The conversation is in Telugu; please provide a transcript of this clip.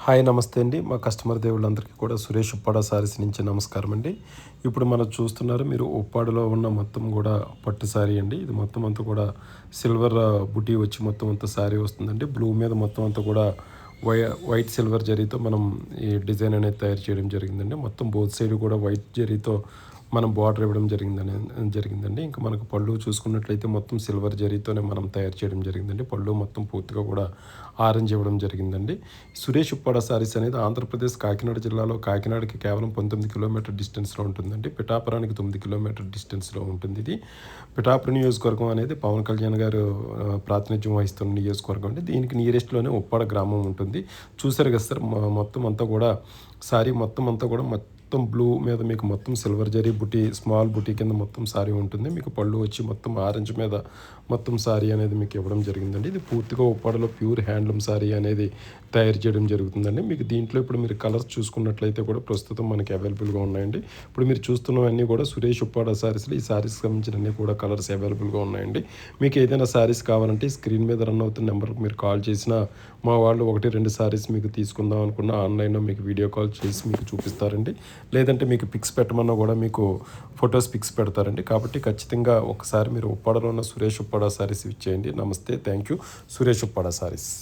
హాయ్ నమస్తే అండి. మా కస్టమర్ దేవుళ్ళందరికీ కూడా సురేష్ ఉప్పాడ సారీస్ నుంచి నమస్కారం అండి. ఇప్పుడు మనం చూస్తున్నారు మీరు ఉప్పాడలో ఉన్న మొత్తం కూడా పట్టు సారీ అండి. ఇది మొత్తం అంతా కూడా సిల్వర్ బుటీ వచ్చి మొత్తం అంతా సారీ వస్తుందండి. బ్లూ మీద మొత్తం అంతా కూడా వై వైట్ సిల్వర్ జరీతో మనం ఈ డిజైన్ అనేది తయారు చేయడం జరిగిందండి. మొత్తం బోత్ సైడ్ కూడా వైట్ జరీతో మనం బార్డర్ ఇవ్వడం జరిగిందండి. ఇంకా మనకు పళ్ళు చూసుకున్నట్లయితే మొత్తం సిల్వర్ జరీతోనే మనం తయారు చేయడం జరిగిందండి. పళ్ళు మొత్తం పూర్తిగా కూడా ఆరెంజ్ ఇవ్వడం జరిగిందండి. సురేష్ ఉప్పాడ సారీస్ అనేది ఆంధ్రప్రదేశ్ కాకినాడ జిల్లాలో కాకినాడకి కేవలం 19 కిలోమీటర్ డిస్టెన్స్లో ఉంటుందండి. పిఠాపురానికి 9 కిలోమీటర్ డిస్టెన్స్లో ఉంటుంది. ఇది పిఠాపురం నియోజకవర్గం అనేది పవన్ కళ్యాణ్ గారు ప్రాతినిధ్యం వహిస్తున్న నియోజకవర్గం అండి. దీనికి నియరెస్ట్లోనే ఉప్పాడ గ్రామం ఉంటుంది. చూసారు కదా సార్, మొత్తం అంతా కూడా సారీ మొత్తం అంతా కూడా మొత్తం బ్లూ మీద మీకు మొత్తం సిల్వర్ జరీ బుటీ స్మాల్ బుటీ కింద మొత్తం సారీ ఉంటుంది. మీకు పళ్ళు వచ్చి మొత్తం ఆరెంజ్ మీద మొత్తం సారీ అనేది మీకు ఇవ్వడం జరిగిందండి. ఇది పూర్తిగా ఉప్పాడలో ప్యూర్ హ్యాండ్లూమ్ సారీ అనేది తయారు చేయడం జరుగుతుందండి. మీకు దీంట్లో ఇప్పుడు మీరు కలర్స్ చూసుకున్నట్లయితే కూడా ప్రస్తుతం మనకి అవైలబుల్గా ఉన్నాయండి. ఇప్పుడు మీరు చూస్తున్నవన్నీ కూడా సురేష్ ఉప్పాడ సారీస్లో ఈ సారీస్కి సంబంధించిన అన్ని కూడా కలర్స్ అవైలబుల్గా ఉన్నాయండి. మీకు ఏదైనా సారీస్ కావాలంటే స్క్రీన్ మీద రన్ అవుతున్న నెంబర్కి మీరు కాల్ చేసినా మా వాళ్ళు 1-2 సారీస్ మీకు తీసుకుందాం అనుకున్న ఆన్లైన్లో మీకు వీడియో కాల్ చేసి మీకు చూపిస్తారండి. లేదంటే మీకు పిక్స్ పెట్టమన్నా కూడా మీకు ఫొటోస్ పిక్స్ పెడతారండి. కాబట్టి ఖచ్చితంగా ఒకసారి మీరు ఉప్పాడలో ఉన్న సురేష్ ఉప్పాడ సారీస్ ఇచ్చేయండి. నమస్తే, థ్యాంక్ యూ. సురేష్ ఉప్పాడ సారీస్.